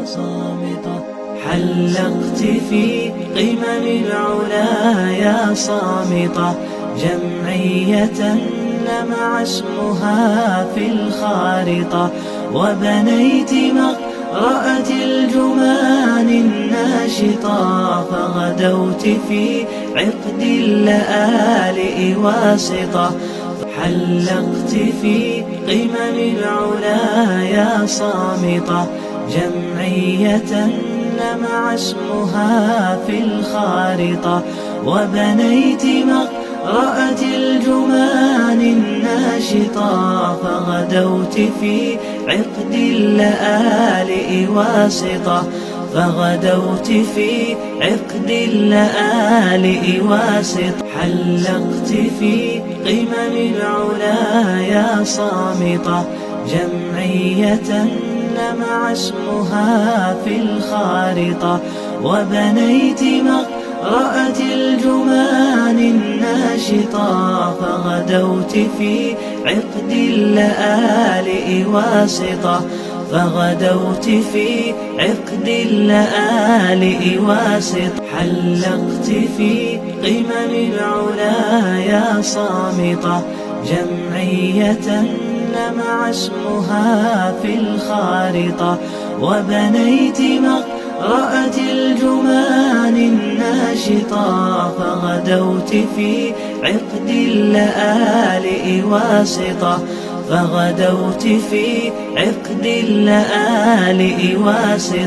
صامتة. حلقت في قمم العلا يا صامتة، جمعية لمع اسمها في الخارطة، وبنيت مقرأة الجمان الناشطة، فغدوت في عقد اللآلئ واسطة. حلقت في قمم العلا يا صامتة، جمعية لمع اسمها في الخارطة، وبنيت مقرأة الجمان الناشطة، فغدوت في عقد اللآلئ واسطة، فغدوت في عقد اللآلئ واسطة. حلقت في قمم العلا يا صامتة، جمعية لمع اسمها في الخارطة، وبنيت مقرأة الجمان الناشطة، فغدوت في عقد اللآلئ واسطة، فغدوت في عقد اللآلئ واسطة. حلقت في قمم العلا يا صامتة، جمعية لمع اسمها في الخارطة، وبنيت مقرأة الجمان الناشطة، فغدوت في عقد اللآلئ واسطة، فغدوت في عقد اللآلئ واسطة.